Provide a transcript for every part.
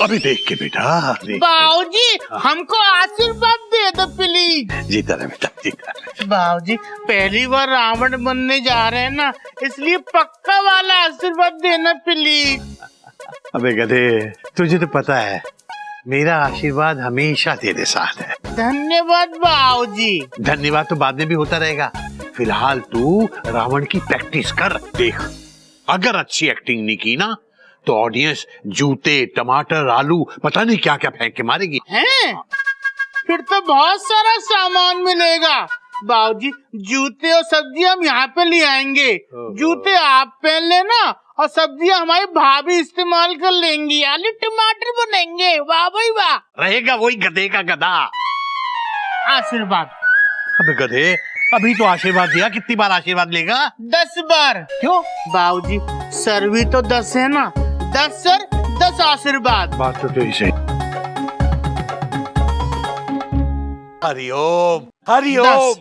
अभी देख के बेटा। बाबूजी हमको आशीर्वाद दे दो प्लीज। जीता रहे बेटा, जीता रहे। बाबूजी पहली बार रावण बनने जा रहे हैं ना, इसलिए पक्का वाला आशीर्वाद देना प्लीज। अबे गधे, तुझे तो पता है मेरा आशीर्वाद हमेशा तेरे साथ है। धन्यवाद बाबूजी। धन्यवाद तो बाद में भी होता रहेगा, फिलहाल तू रावण की प्रैक्टिस कर। देख, अगर अच्छी एक्टिंग नहीं की ना तो ऑडियंस जूते, टमाटर, आलू, पता नहीं क्या क्या फेंक के मारेगी। हैं? फिर तो बहुत सारा सामान मिलेगा बाबूजी। जूते और सब्जियां हम यहाँ पे ले आएंगे। जूते आप पहन लेना और सब्जियां हमारी भाभी इस्तेमाल कर लेंगी। आलू टमाटर बनेंगे। वाह भाई वाह। रहेगा वही गधे का गधा। आशीर्वाद। अबे गधे, अभी तो आशीर्वाद दिया, कितनी बार आशीर्वाद लेगा? 10 बार। क्यों बाबूजी सर भी तो 10 है ना। 10 सर 10 आशीर्वाद। बात तो तेरी सही। हरिओम हरिओम।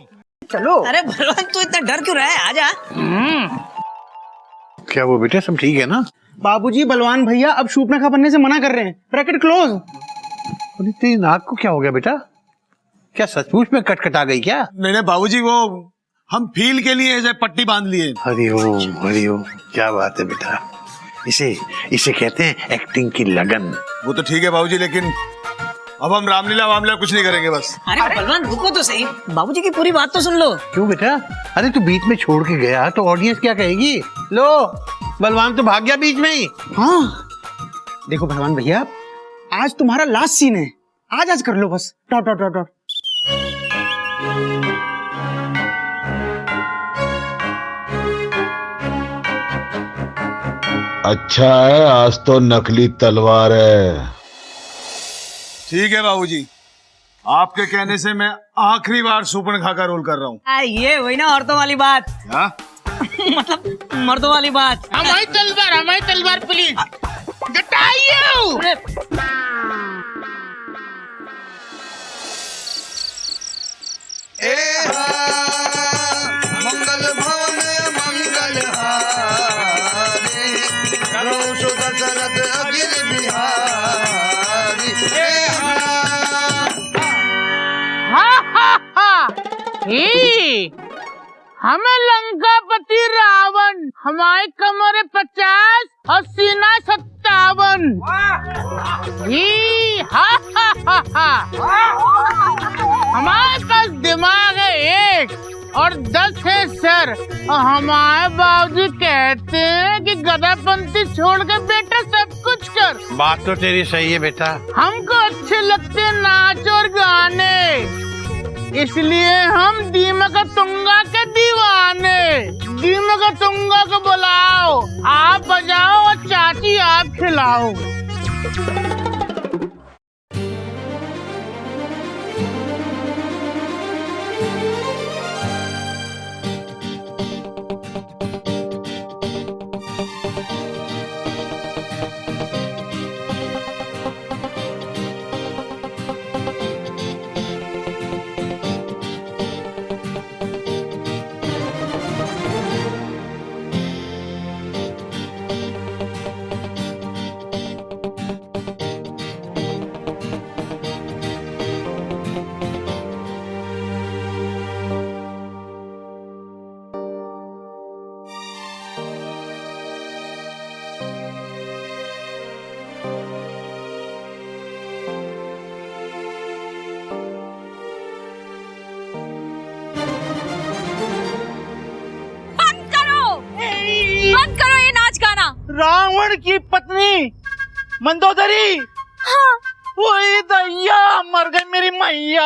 चलो। अरे बलवान तू इतना डर क्यों रहा है, आजा। क्या वो बेटा सब ठीक है ना? बाबूजी बलवान भैया अब शूर्पणखा बनने से मना कर रहे हैं। Bracket close. अरे तेरी नाक को क्या हो गया बेटा? क्या सचमुच में कटकट आ गई क्या? नहीं बाबूजी, वो हम फील के लिए ऐसे पट्टी बांध लिए। हरिओम हरिओम, क्या बात है बेटा। इसे कहते हैं एक्टिंग की लगन। वो तो ठीक है बाबूजी, लेकिन अब हम रामलीला वामलीला कुछ नहीं करेंगे बस। अरे बलवान रुको तो सही, बाबूजी की पूरी बात तो सुन लो। क्यों बेटा? अरे तू बीच में छोड़ के गया तो ऑडियंस क्या कहेगी? लो, बलवान तो भाग गया बीच में ही। हाँ देखो बलवान भैया, आज तुम्हारा लास्ट सीन है। आज कर लो बस। Dot dot dot dot. अच्छा है, आज तो नकली तलवार है। ठीक है बाबूजी, आपके कहने से मैं आखिरी बार शूर्पणखा का रोल कर रहा हूँ। ये वही ना औरतों वाली बात। हाँ? मतलब मर्दों वाली बात। हमारी तलवार प्लीज जटाइयो। मंगल भवन मंगल हारी, करो दशरथ अगिर बिहारी। हमें लंकापति रावण, हमारी कमर 50 और सीना 57। हमारे पास दिमाग है 1 और 10 है सर। और हमारे बाबूजी कहते हैं कि गधापंथी छोड़ के बेटा सब कुछ कर। बात तो तेरी सही है बेटा। हमको अच्छे लगते हैं नाच और गाने, इसलिए हम दीमक तुंगा के दीवाने। दीमक तुंगा को बुलाओ, आप बजाओ और चाची आप खिलाओ। रावण की पत्नी मंदोदरी। हाँ। वही दैया, मर गई मेरी मैया।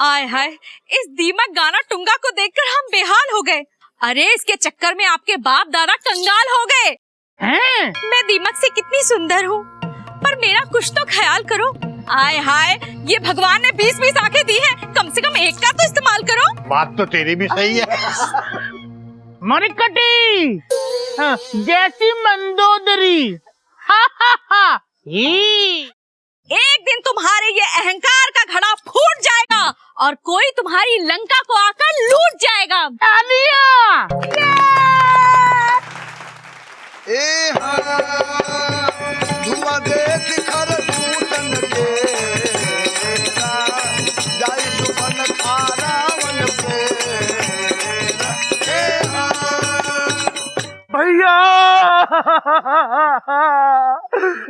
आय हाय, इस दीमक गाना टुंगा को देखकर हम बेहाल हो गए। अरे इसके चक्कर में आपके बाप दादा कंगाल हो गए हैं? मैं दीमक से कितनी सुंदर हूँ, पर मेरा कुछ तो ख्याल करो। आय हाय, ये भगवान ने 20-20 आंखें दी हैं, कम से कम एक का तो इस्तेमाल करो। बात तो तेरी भी सही है। मरिकटी जैसी मंदोदरी। एक दिन तुम्हारे ये अहंकार का घड़ा फूट जाएगा और कोई तुम्हारी लंका को आकर लूट जाएगा। ए धुआं देख खर दूतन के जाय सुपन खा रावण पे भैया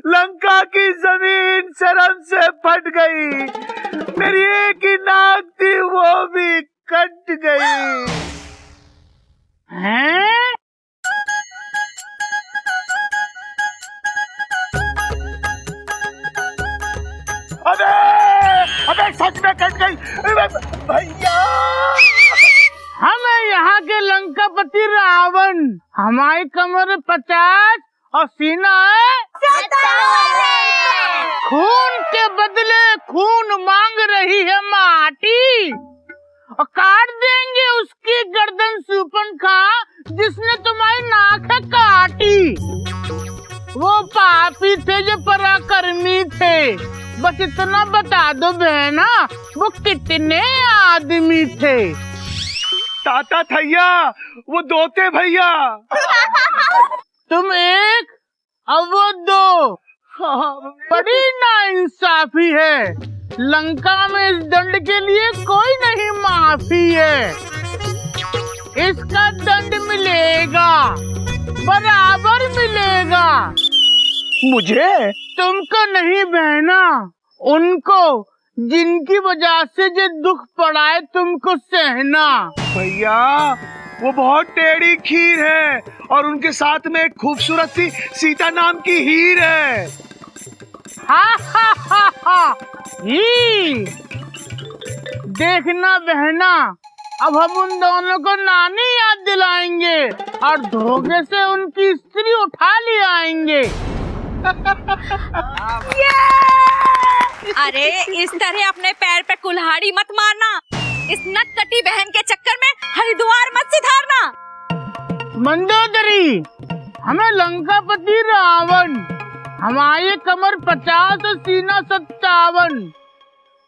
लंका की जमीन शर्म से फट गई, मेरी एक ही नाक थी वो भी कट गई। हैं? अबे सच में कट गई भैया। हमें यहाँ के लंकापति रावण, हमारी कमर 50 और सीना है 57। खून के बदले खून मांग रही है माटी, और काट देंगे उसकी गर्दन शूर्पणखा जिसने तुम्हारी नाक है काटी। वो पापी थे जो पराक्रमी थे, बस इतना बता दो बहना वो कितने आदमी थे। ताता थैया वो दो थे भैया। तुम एक और वो दो, बड़ी नाइंसाफी है। लंका में इस दंड के लिए कोई नहीं माफी है, इसका दंड मिलेगा, बराबर मिलेगा। मुझे? तुमको नहीं बहना, उनको, जिनकी वजह से जो दुख पड़ा है तुमको सहना। भैया वो बहुत टेढ़ी खीर है और उनके साथ में एक खूबसूरत सी सीता नाम की हीर है। हा ही देखना बहना, अब हम उन दोनों को नानी याद दिलाएंगे और धोखे से उनकी स्त्री उठा ले आएंगे। अरे इस तरह अपने पैर पे कुल्हाड़ी मत मारना, इस नटकटी बहन के चक्कर में हरिद्वार मत सिधारना। मंदोदरी, हमें लंकापति रावण, हमारी कमर 50 और सीना 57।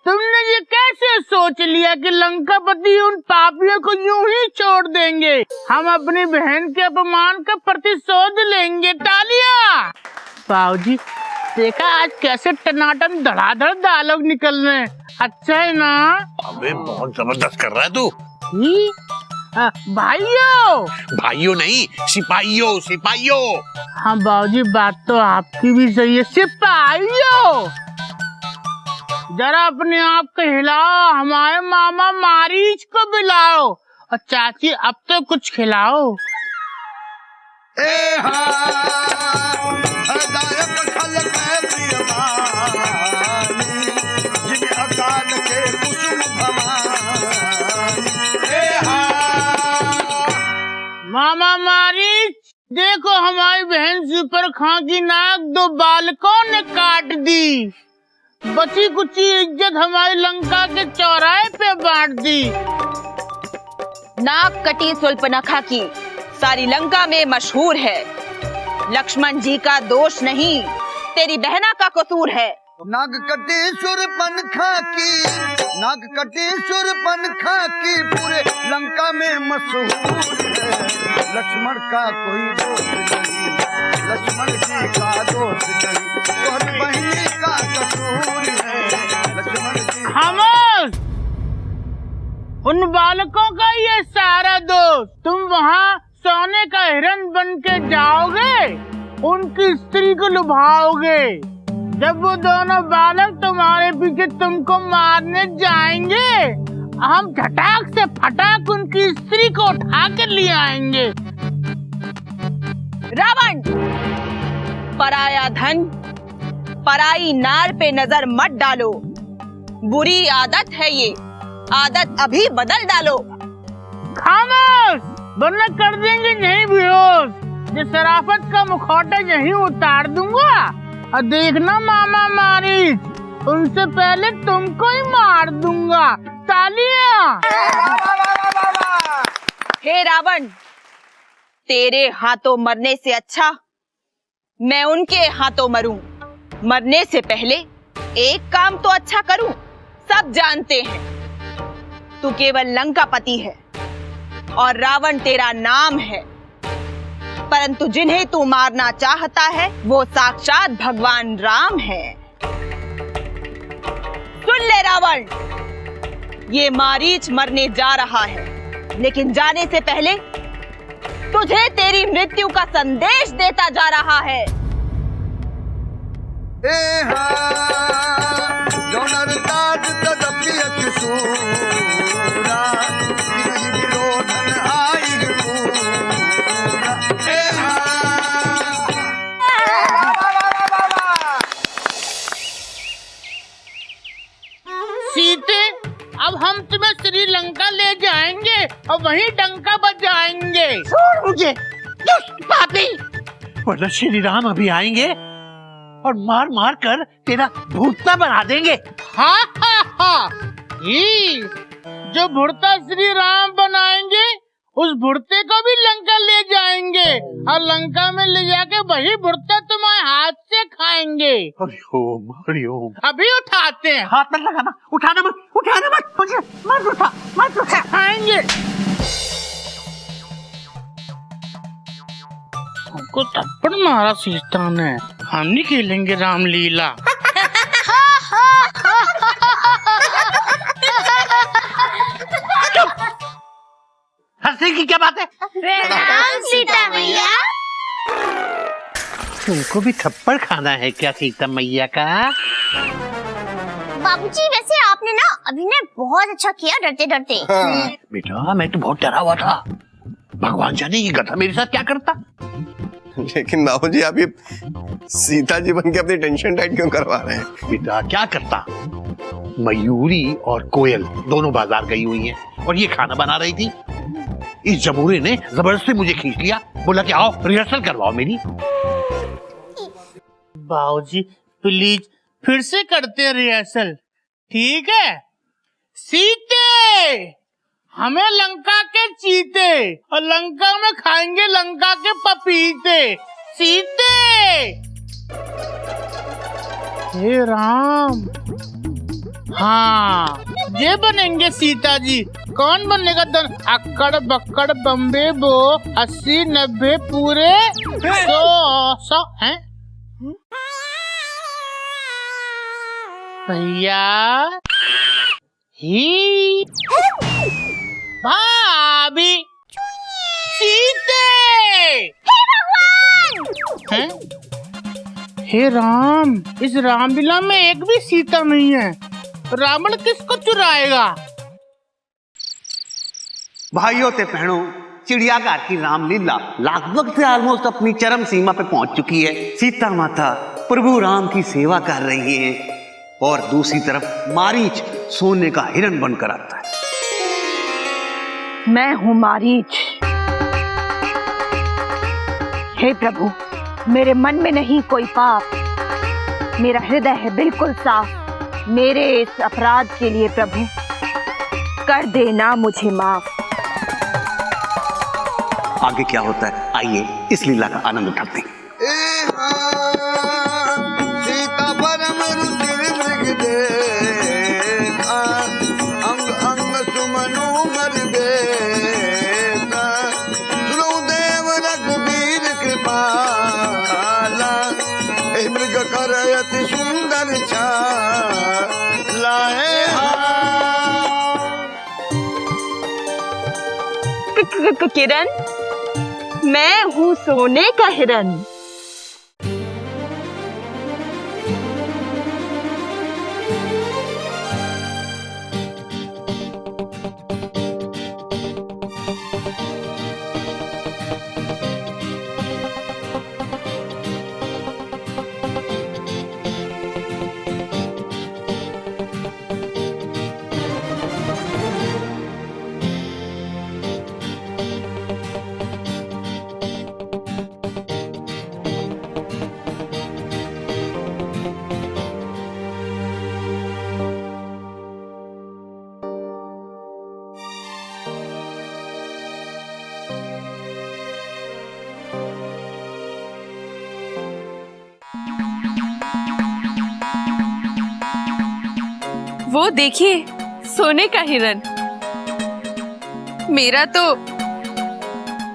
तुमने ये कैसे सोच लिया कि लंकापति उन पापियों को यूं ही छोड़ देंगे? हम अपनी बहन के अपमान का प्रतिशोध लेंगे। तालियां। बाबूजी देखा आज कैसे टनाटन धड़ाधड़ डायलॉग निकल रहे हैं, अच्छा है ना? अबे बहुत जबरदस्त कर रहा है तू। भाइयों भाइयों नहीं, सिपाहियों सिपाहियों। हाँ बाबूजी बात तो आपकी भी सही है। सिपाहियों जरा अपने आप को हिलाओ, हमारे मामा मारीच को बुलाओ, और चाची अब तो कुछ खिलाओ। हृदय खल के प्रियमानी, जिन्हें अकाल के कुसुम भवानी। मामा मारीच देखो, हमारी बहन शूर्पणखा की नाक 2 बालकों ने काट दी, बची कुची इज्जत हमारी लंका के चौराहे पे बांट दी। नाक कटी शूर्पणखा की सारी लंका में मशहूर है। लक्ष्मण जी का दोष नहीं, तेरी बहना का कसूर है। नाग कटी शूर्पणखा की, नाग कटी शूर्पणखा की पूरे लंका में मशहूर है। लक्ष्मण का कोई दोष नहीं, लक्ष्मण जी का दोष नहीं, तुम्हारी बहनी का कसूर है। लक्ष्मण जी खामोश, उन बालकों का ये सारा दोष। तुम वहाँ सोने का हिरन बन के जाओगे, उनकी स्त्री को लुभाओगे। जब वो दोनों बालक तुम्हारे पीछे तुमको मारने जाएंगे, हम झटाक से फटाक उनकी स्त्री को उठा के ले आएंगे। रावण, पराया धन, पराई नार पे नजर मत डालो। बुरी आदत है ये, आदत अभी बदल डालो। खामोश, वरना कर देंगे यहीं बेहोश। ये शराफत का मुखौटा यहीं उतार दूंगा, और देखना मामा मारीच, उनसे पहले तुमको ही मार दूंगा। तालियां। हे रावण, तेरे हाथों मरने से अच्छा मैं उनके हाथों मरूं। मरने से पहले एक काम तो अच्छा करूं। सब जानते हैं तू केवल लंकापति है और रावण तेरा नाम है। परंतु जिन्हें तू मारना चाहता है वो साक्षात भगवान राम है। सुन ले रावण, ये मारीच मरने जा रहा है, लेकिन जाने से पहले तुझे तेरी मृत्यु का संदेश देता जा रहा है। सीते, अब हम तुम्हें श्रीलंका ले जाएंगे और वहीं डंका बजाएंगे। छोड़ मुझे दुष्ट पापी, वरना श्री राम अभी आएंगे और मार मार कर तेरा भूतना बना देंगे। हाँ हाँ हाँ, ही जो भुड़ता श्री राम बनाएंगे उस भुड़ते को भी लंका ले जाएंगे और लंका में ले जाके वही भुड़ता तुम्हारे हाथ से खाएंगे। हरिओम हरिओम। अभी उठाते हैं। हाथ मत लगाना, उठाना मत मुझे मत उठा। खाएंगे। हमको थप्पड़ मारा सीता ने, हम नहीं खेलेंगे रामलीला। हंसने की क्या बात है? प्रणाम सीता मैया। तुमको भी थप्पड़ खाना है क्या सीता मैया का? बाबूजी, वैसे आपने ना अभिनय बहुत अच्छा किया, डरते डरते। बेटा मैं तो बहुत डरा हुआ था, भगवान जाने ये गधा मेरे साथ क्या करता। लेकिन बाबूजी आप ये सीता जी बन के अपनी टेंशन टाइट क्यों करवा रहे हैं? बेटा क्या करता, मयूरी और कोयल दोनों बाजार गई हुई हैं और ये खाना बना रही थी। इस जबूरे ने जबरदस्ती मुझे खींच लिया, बोला कि आओ रिहर्सल करवाओ मेरी। बाबूजी प्लीज फिर से करते हैं रिहर्सल, ठीक है? सीते, हमें लंका के चीते और लंका में खाएंगे लंका के पपीते। सीते, हे राम, हाँ ये बनेंगे सीता जी। कौन बनेगा धन? अक्कड़ बक्कड़ बम्बे बो 80 90 पूरे 100 हैं भैया ही भाभी सीते। हैं? हे राम, इस रामलीला में एक भी सीता नहीं है। रावण किसको चुराएगा? भाइयों ते बहनों, चिड़ियाघर की रामलीला लगभग से ऑलमोस्ट अपनी चरम सीमा पे पहुंच चुकी है। सीता माता प्रभु राम की सेवा कर रही हैं और दूसरी तरफ मारीच सोने का हिरण बनकर आता है। मैं हूँ मारीच। हे प्रभु, मेरे मन में नहीं कोई पाप, मेरा हृदय है बिल्कुल साफ। मेरे इस अपराध के लिए प्रभु कर देना मुझे माफ। आगे क्या होता है, आइए इस लीला का आनंद उठाते हैं। सीता परम रुचिर मृग देखा, अंग अंग सुमनु मर देता, ध्रुवदेव रघुवीर कृपाला, मृग कर अति सुंदर छाला किरण, मैं हूँ सोने का हिरण। वो देखिए, सोने का हिरन। मेरा तो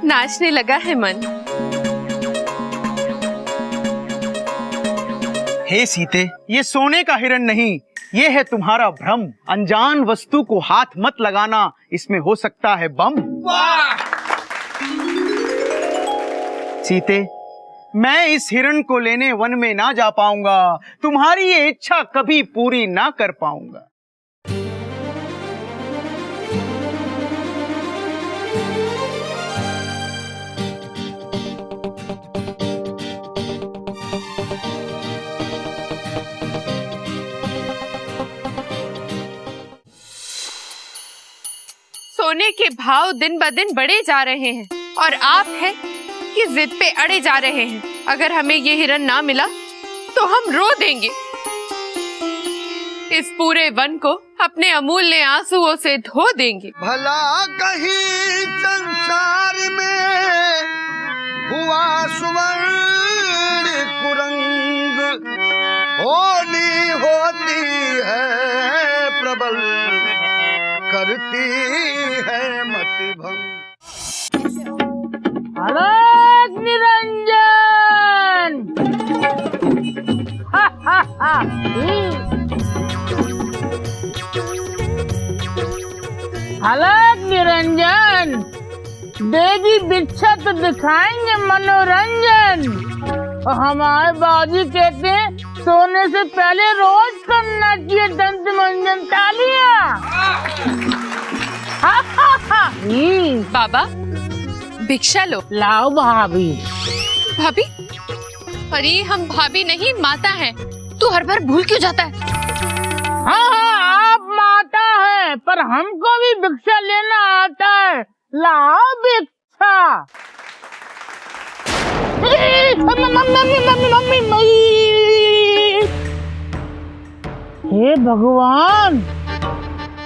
नाचने लगा है मन। हे सीते, ये सोने का हिरण नहीं, ये है तुम्हारा भ्रम। अनजान वस्तु को हाथ मत लगाना, इसमें हो सकता है बम। सीते, मैं इस हिरण को लेने वन में ना जा पाऊंगा, तुम्हारी ये इच्छा कभी पूरी ना कर पाऊंगा। सोने के भाव दिन ब दिन बढ़े जा रहे हैं और आप हैं कि जिद पे अड़े जा रहे हैं। अगर हमें ये हिरण ना मिला तो हम रो देंगे। इस पूरे वन को अपने अमूल्य आंसुओं से धो देंगे। भला कहीं संसार में हुआ सुवर्ण कुरंग, होली होती है प्रबल, करती है मति भंग। अलग निरंजन। हा हा हा। अलग निरंजन, देगी भिक्षा तो दिखाएंगे मनोरंजन। और हमारे बाबूजी कहते हैं सोने से पहले रोज करना चाहिए दंत मंजन। तालियां। बाबा भिक्षा लो। लाओ भाभी। भाभी? अरे हम भाभी नहीं माता हैं। तू हर बार भूल क्यों जाता है? हाँ, आप माता है, पर हमको भी भिक्षा लेना आता है। लाओ भिक्षा। हे भगवान,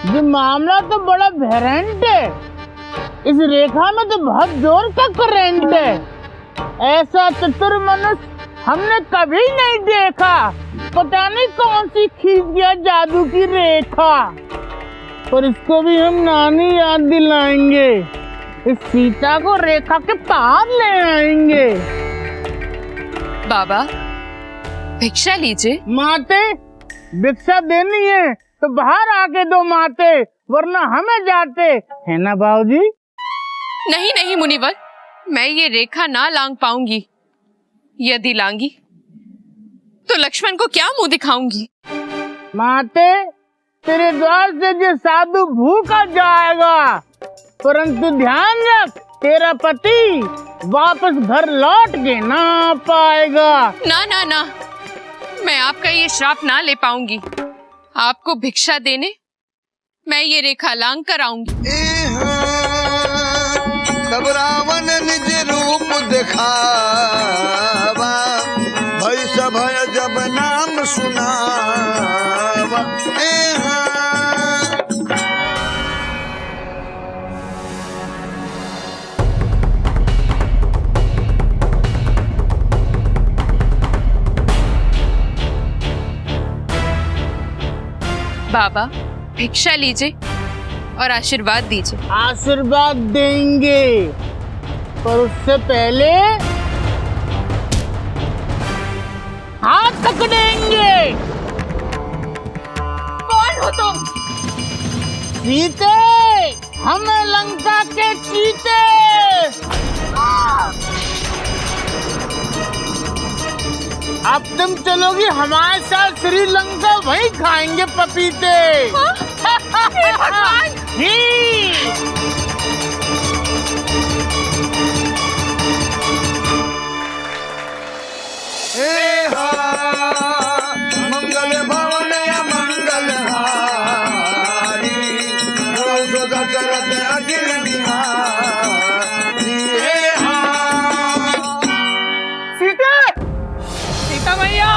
ये मामला तो बड़ा भयंकर है। इस रेखा में तो बहुत जोर का करंट है। ऐसा चतुर मनुष्य हमने कभी नहीं देखा। पता नहीं कौन सी खींच गया जादू की रेखा। पर इसको भी हम नानी याद दिलाएंगे। इस सीता को रेखा के पार ले आएंगे। बाबा भिक्षा लीजिए। माते, भिक्षा देनी है तो बाहर आके दो माते, वरना हमें जाते है ना बाबूजी। नहीं नहीं मुनिवर, मैं ये रेखा ना लांग पाऊंगी। यदि लांगी तो लक्ष्मण को क्या मुंह दिखाऊंगी। माते, तेरे द्वार से जो साधु भूखा जाएगा, परंतु ध्यान रख, तेरा पति वापस घर लौट के ना पाएगा। ना ना ना, मैं आपका ये श्राप ना ले पाऊंगी। आपको भिक्षा देने मैं ये रेखा लांग कर आऊंगी। तब रावण निज रूप दिखावा, भय सभय जब नाम सुनावा। बाबा भिक्षा लीजिए और आशीर्वाद दीजिए। आशीर्वाद देंगे, पर उससे पहले हाथ पकड़ेंगे। कौन हो तुम? सीते, हमें लंका के चीते। अब तुम चलोगी हमारे साथ श्रीलंका, वही खाएंगे पपीते। भगवान! मंगल भवन या मंगल हारी, दशरथ अखिल बिहारी। सीता, सीता मैया,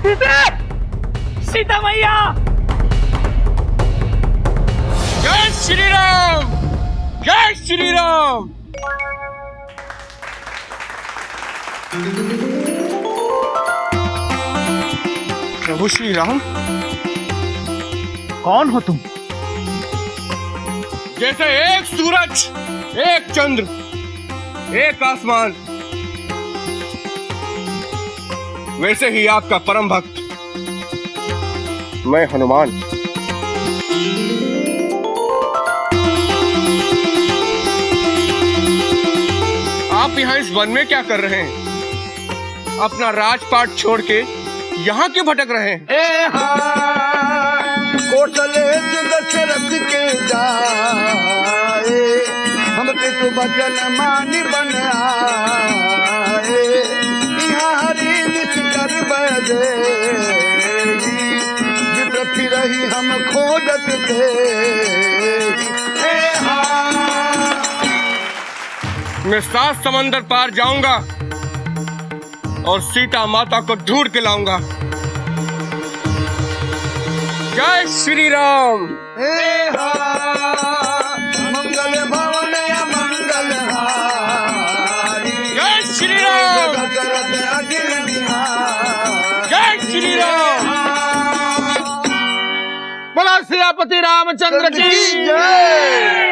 सीता, सीता मैया। जय श्री राम, जय श्री राम। प्रभु श्री राम, कौन हो तुम? जैसे एक सूरज, एक चंद्र, एक आसमान, वैसे ही आपका परम भक्त मैं हनुमान। आप यहाँ इस वन में क्या कर रहे हैं? अपना राजपाट छोड़ के यहाँ क्यों भटक रहे हैं? कौशले दशरथ के जाए, हमके तो बचन मानी बन आए। यहाँ हरि निष्कर बदे, पृथ्वी रही हम खोजत थे। मैं 7 समंदर पार जाऊंगा और सीता माता को ढूंढ के लाऊंगा। जय श्री राम। मंगल भवन मंगल हारी, जय श्री राम। दशरथ अखिल बिहारी। जय श्री राम। बोला सियापति रामचंद्र की जय।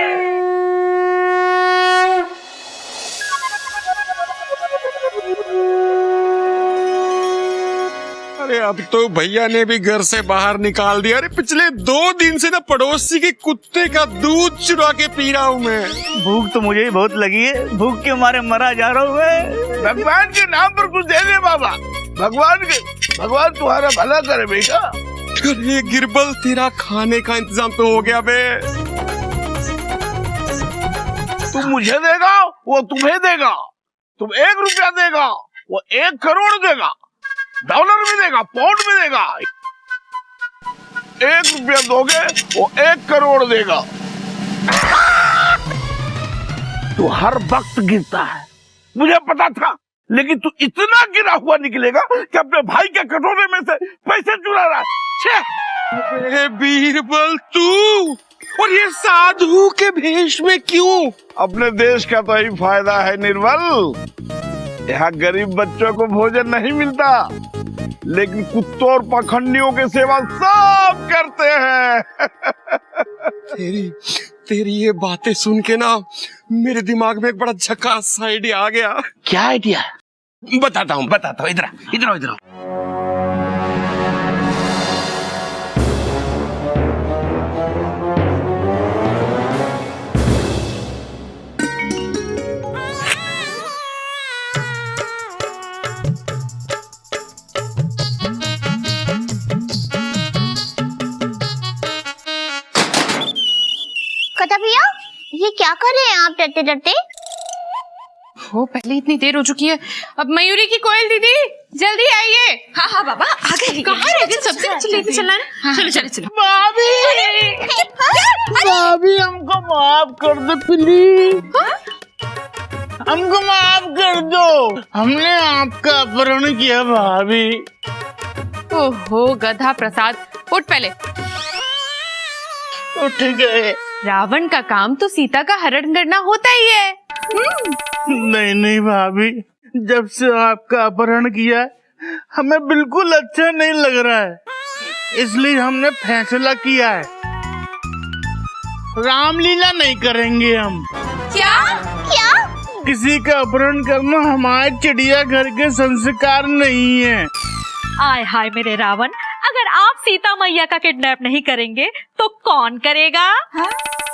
अरे अब तो भैया ने भी घर से बाहर निकाल दिया। अरे पिछले 2 दिन से ना पड़ोसी के कुत्ते का दूध चुरा के पी रहा हूँ मैं। भूख तो मुझे भी बहुत लगी है, भूख के मारे मरा जा रहा हूँ मैं। भगवान के नाम पर कुछ दे दे बाबा। भगवान तुम्हारा भला करे बेटा। अरे गिरबल, तेरा खाने का इंतजाम तो हो गया बे। तुम मुझे देगा, वो तुम्हें देगा। तुम 1 रुपया देगा, वो 1 करोड़ देगा। डॉलर भी देगा, पाउंड भी देगा। 1 रुपया दोगे, वो 1 करोड़ देगा। तू हर वक्त गिरता है, मुझे पता था, लेकिन तू इतना गिरा हुआ निकलेगा कि अपने भाई के कटोरे में से पैसे चुरा रहा है। अरे बीरबल, तू और ये साधु के भेष में क्यों? अपने देश का तो ही फायदा है निर्मल। यहाँ गरीब बच्चों को भोजन नहीं मिलता, लेकिन कुत्तों और पखंडियों की सेवा सब करते हैं। तेरी ये बातें सुन के ना मेरे दिमाग में एक बड़ा झकास आइडिया आ गया। क्या आइडिया? बताता हूँ। इधर आओ। कथा भैया, ये क्या कर रहे हैं आप डरते डरते? हो, पहले इतनी देर हो चुकी है। अब मयूरी की कोयल दीदी जल्दी आइए। हाँ हाँ बाबा आ गए। कहाँ रह गए? सबसे लेके चलना है ना। चलो चलो चलो। भाभी हमको माफ कर दो प्लीज। हमको माफ कर दो, हमने आपका अपहरण किया भाभी। ओहो गधा प्रसाद, उठ पहले। उठ गए। रावण का काम तो सीता का हरण करना होता ही है। नहीं भाभी, जब से आपका अपहरण किया है, हमें बिल्कुल अच्छा नहीं लग रहा है। इसलिए हमने फैसला किया है, रामलीला नहीं करेंगे हम। क्या? किसी का अपहरण करना हमारे चिड़ियाघर के संस्कार नहीं है। आय हाय मेरे रावण, अगर आप सीता मैया का किडनैप नहीं करेंगे तो कौन करेगा?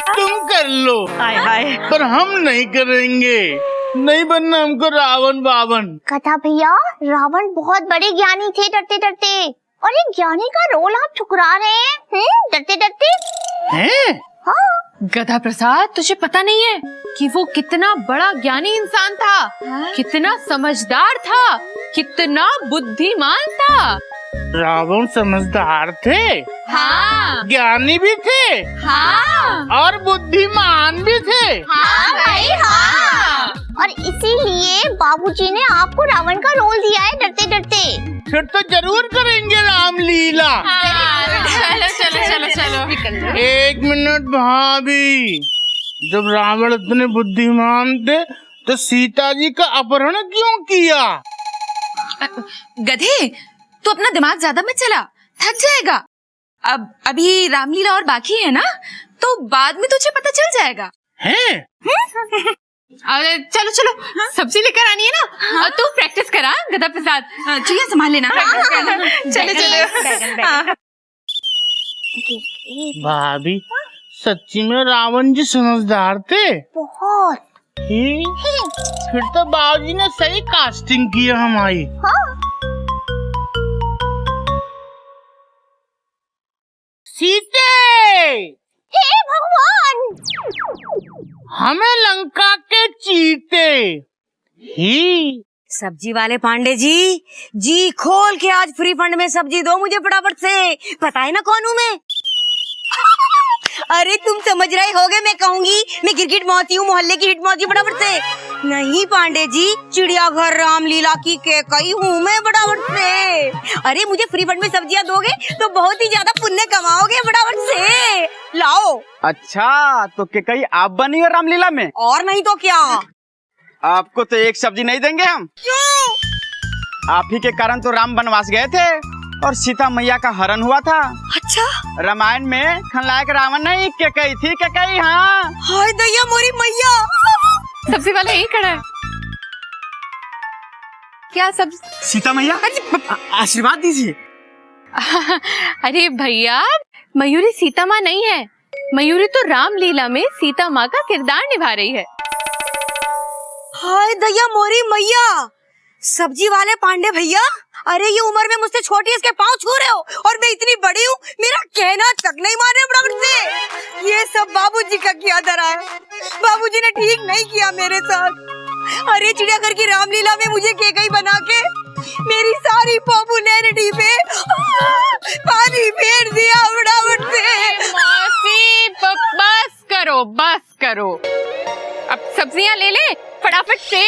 तुम कर लो। हाय हाय, पर हम नहीं करेंगे। नहीं बनना हमको रावण बावन। कथा भैया, रावण बहुत बड़े ज्ञानी थे डरते डरते, और एक ज्ञानी का रोल आप ठुकरा रहे हैं डरते डरते। हैं? हाँ। गधा प्रसाद, तुझे पता नहीं है कि वो कितना बड़ा ज्ञानी इंसान था, कितना समझदार था, कितना बुद्धिमान था। रावण समझदार थे, हाँ, ज्ञानी भी थे, हाँ, और बुद्धिमान भी थे। हाँ भाई हाँ। और इसीलिए बाबूजी ने आपको रावण का रोल दिया है डरते डरते। फिर तो जरूर करेंगे रामलीला। चलो चलो चलो चलो। 1 मिनट भाभी, जब रावण इतने बुद्धिमान थे तो सीता जी का अपहरण क्यों किया? गधे, तू अपना दिमाग ज्यादा मत चला, थक जाएगा। अब अभी रामलीला और बाकी है ना, तो बाद में तुझे पता चल जाएगा। हैं? अरे चलो चलो, सब्जी लेकर आनी है ना। तू प्रैक्टिस करा गधा प्रसाद। चिड़िया संभाल लेना। चले चले। भाभी सच्ची में रावण जी समझदार थे बहुत। फिर तो बाबूजी ने सही कास्टिंग की है हमारी। सीते, हे भगवान, हमें लंका के चीते ही। सब्जी वाले पांडे जी खोल के आज फ्री फंड में सब्जी दो मुझे फटाफट से। पता है ना कौन हूँ मैं? अरे तुम समझ रहे होगे मैं कहूंगी मैं क्रिकेट मौसी हूँ, मोहल्ले की हिट मौसी। फटाफट से। नहीं पांडे जी, चिड़ियाघर रामलीला की केकई हूँ मैं। फटाफट से। अरे मुझे फ्री फंड में सब्जियाँ दोगे तो बहुत ही ज्यादा पुण्य कमाओगे। फटाफट से लाओ। अच्छा, तो केकई आप बनी हो रामलीला में? और नहीं तो क्या। आपको तो एक सब्जी नहीं देंगे हम। क्यों? आप ही के कारण तो राम वनवास गए थे और सीता मैया का हरण हुआ था। अच्छा, रामायण में खलनायक रावण नहीं केकई थी। केकई, हाँ। हाय दैया मोरी मैया। सब्जी वाला यही खड़ा है। क्या सब? सीता मैया आशीर्वाद दीजिए। अरे भैया, मयूरी सीता माँ नहीं है। मयूरी तो रामलीला में सीता माँ का किरदार निभा रही है। हाय दैया मोरी मैया। सब्जी वाले पांडे भैया, अरे ये उम्र में मुझसे छोटी, इसके पाँव छू रहे हो और मैं इतनी बड़ी हूँ, मेरा कहना तक नहीं मान रहे। बराबर से ये सब बाबूजी का किया धरा है। बाबूजी ने ठीक नहीं किया मेरे साथ। अरे चिड़ियाघर की रामलीला में मुझे केकई बना के मेरी सारी पॉपुलैरिटी पे पानी फेर दिया। बराबर से। मौसी बस करो, बस करो। अब सब्जियाँ ले ले फटाफट से।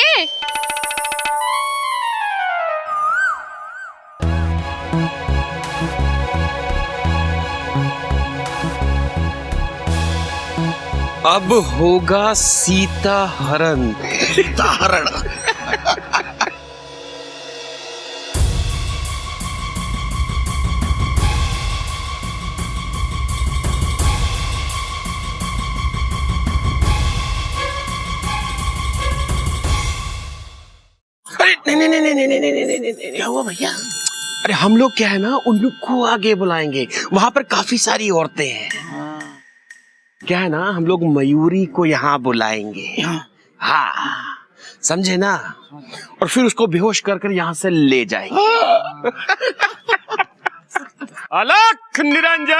अब होगा सीता हरण। सीता हरण। अरे नहीं, क्या हुआ भैया? अरे हम लोग क्या है ना, उन लोग को आगे बुलाएंगे। वहां पर काफी सारी औरतें हैं। क्या है ना, हम लोग मयूरी को यहाँ बुलाएंगे। हाँ, समझे ना? और फिर उसको बेहोश कर कर यहाँ से ले जाएंगे। अलख निरंजन,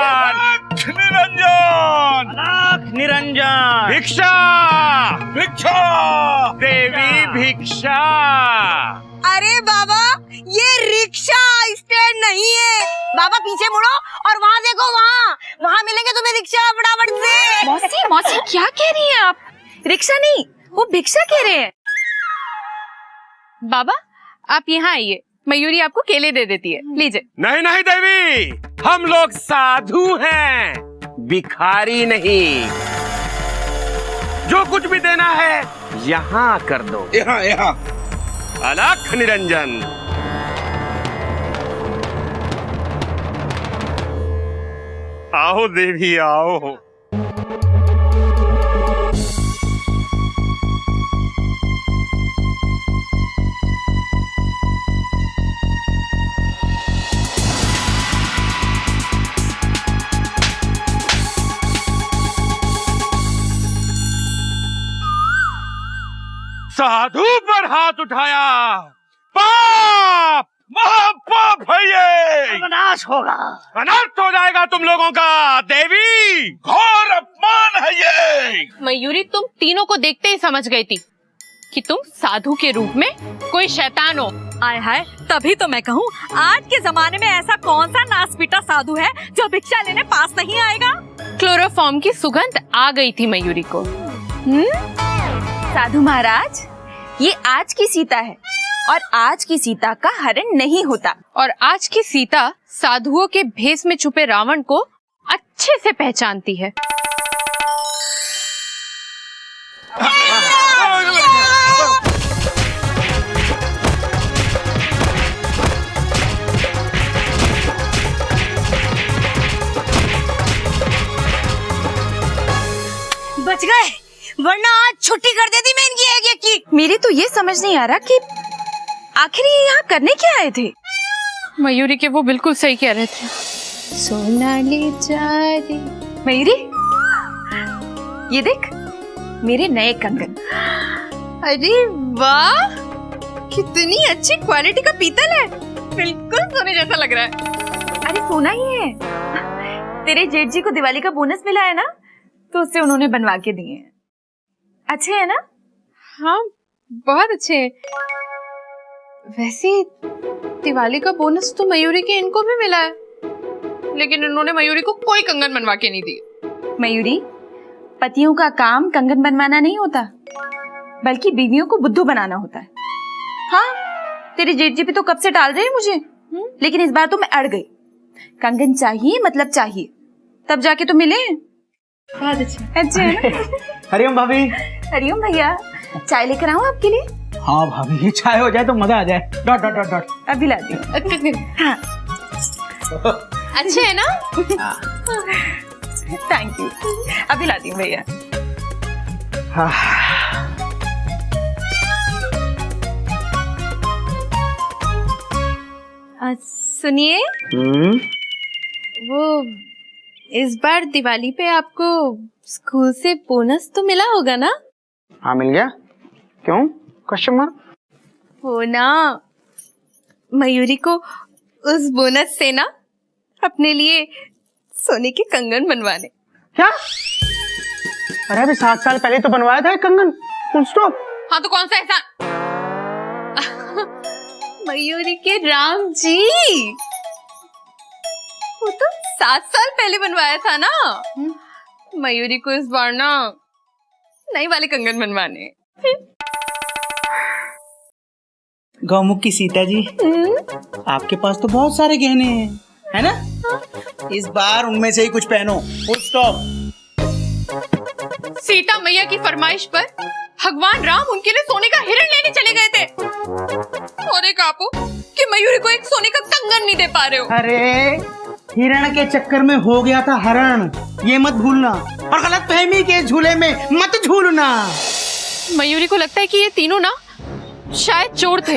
अलख निरंजन, अलख निरंजन। भिक्षा, भिक्षा, देवी भिक्षा। अरे बाबा, ये रिक्शा स्टैंड नहीं है। बाबा पीछे मुड़ो और वहाँ देखो, वहाँ मिलेंगे तुम्हें रिक्शा। फटाफट से। मौसी मौसी क्या कह रही हैं आप? रिक्शा नहीं, वो भिक्षा कह रहे हैं। बाबा आप यहाँ आइए, मयूरी आपको केले दे देती है, लीजिए। नहीं नहीं देवी, हम लोग साधु हैं, भिखारी नहीं। जो कुछ भी देना है यहाँ कर दो। यहाँ यहाँ। अलख निरंजन। आओ देवी आओ। साधु पर हाथ उठाया, पाप, महापाप है ये। विनाश होगा, अनर्थ हो जाएगा तुम लोगों का। देवी, घोर अपमान है ये। मयूरी तुम तीनों को देखते ही समझ गई थी कि तुम साधु के रूप में कोई शैतान हो। आय हाय, तभी तो मैं कहूँ आज के जमाने में ऐसा कौन सा नासपीटा साधु है जो भिक्षा लेने पास नहीं आएगा। क्लोरोफॉर्म की सुगंध आ गई थी मयूरी को। साधु महाराज, ये आज की सीता है और आज की सीता का हरण नहीं होता। और आज की सीता साधुओं के भेष में छुपे रावण को अच्छे से पहचानती है। बच गए, वरना आज छुट्टी कर देती मैं इनकी एक की। मेरी तो ये समझ नहीं आ रहा कि आखिर ये यहाँ करने क्या आए थे। मयूरी के वो बिल्कुल सही कह रहे थे। सोनाली जा रही। मयूरी, ये देख मेरे नए कंगन। अरे वाह, कितनी अच्छी क्वालिटी का पीतल है, बिल्कुल सोने जैसा लग रहा है। अरे सोना ही है। तेरे जेठ जी को दिवाली का बोनस मिला है ना, तो उससे उन्होंने बनवा के दिए हैं। अच्छे है ना? हाँ बहुत अच्छे हैं। वैसे दिवाली का बोनस तो मयूरी के इनको भी मिला है, लेकिन इन्होंने मयूरी को कोई कंगन बनवा के नहीं दिए। मयूरी, पतियों का काम कंगन बनवाना नहीं होता, बल्कि बीवियों को बुद्धू बनाना होता है। हाँ, तेरे जेठ जी भी तो कब से टाल रहे हैं मुझे, लेकिन इस बार तो मैं अड़ गई। कंगन चाहिए मतलब चाहिए, तब जाके तो मिले। बहुत अच्छा है ना? हरिओम भाभी। हरिओम भैया, चाय लेकर आऊं आपके लिए? हाँ भाभी, ये चाय हो जाए तो मजा आ जाए। Dot dot dot dot. अभी लाती हूँ। हाँ। अच्छे है ना? थैंक यू, अभी लाती हूँ भैया। सुनिए, वो इस बार दिवाली पे आपको स्कूल से बोनस तो मिला होगा ना? हाँ मिल गया। क्यों? Question mark. वो ना, मयूरी को उस बोनस से ना अपने लिए सोने के कंगन बनवाने। क्या? अरे अभी 7 साल पहले तो बनवाया था एक कंगन, फुल स्टॉप। हाँ तो कौन सा एहसान? मयूरी के राम जी, वो तो 7 साल पहले बनवाया था ना। मयूरी को इस बार ना नई वाले कंगन बनवाने। गौमुख की सीता जी, आपके पास तो बहुत सारे गहने हैं, है ना? इस बार उनमें से ही कुछ पहनो, फुल स्टॉप। सीता मैया की फरमाइश पर भगवान राम उनके लिए सोने का हिरण लेने चले गए थे, और एक आपो कि मयूरी को एक सोने का कंगन नहीं दे पा रहे हो। अरे हिरण के चक्कर में हो गया था हरण, ये मत भूलना, और गलत फहमी के झूले में मत झूलना। मयूरी को लगता है कि ये तीनों ना शायद चोर थे,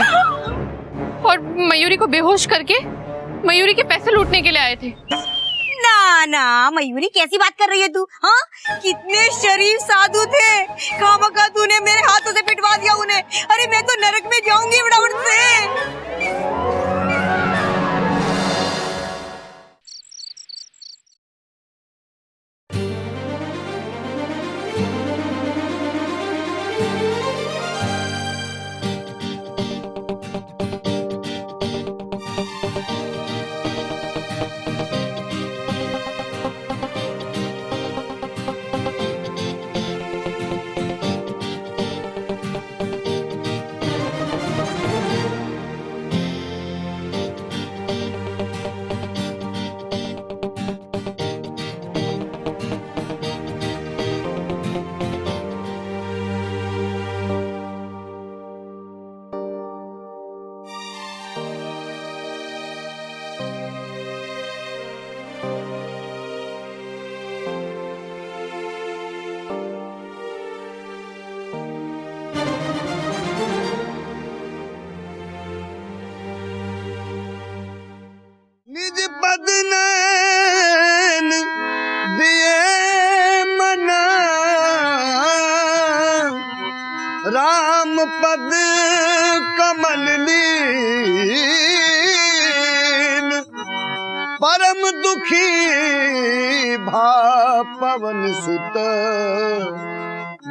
और मयूरी को बेहोश करके मयूरी के पैसे लूटने के लिए आए थे। ना ना मयूरी, कैसी बात कर रही है तू? हाँ, कितने शरीफ साधु थे, खामखा तूने मेरे हाथों से पिटवा दिया उन्हें। अरे मैं तो नरक में जाऊंगी फटाफट से। निज पद नैन दिए मना, राम पद कमल लीन, परम दुखी भा पवन सुत,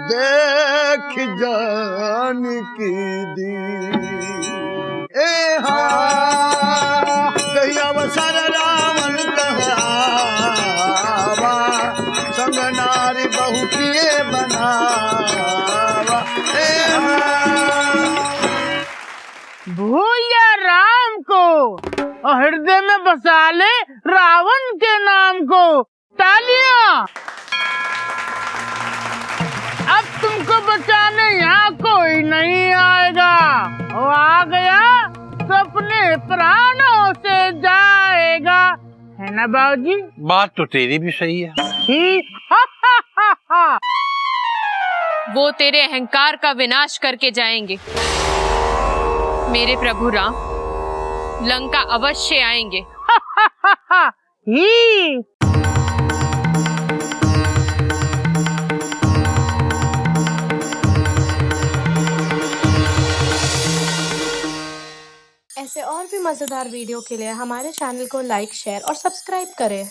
देख जान की दीन। अवसर रावण कहावा, संग नारी बहु किए बनावा। भूया राम को और हृदय में बसा ले रावण के नाम को। तालियां! अब तुमको बचाने यहाँ कोई नहीं आएगा, वो आ गया तो अपने प्राणों से जाएगा, है ना बाबूजी? बात तो तेरी भी सही है। वो तेरे अहंकार का विनाश करके जाएंगे। मेरे प्रभु राम लंका अवश्य आएंगे। ऐसे और भी मजेदार वीडियो के लिए हमारे चैनल को लाइक, शेयर और सब्सक्राइब करें।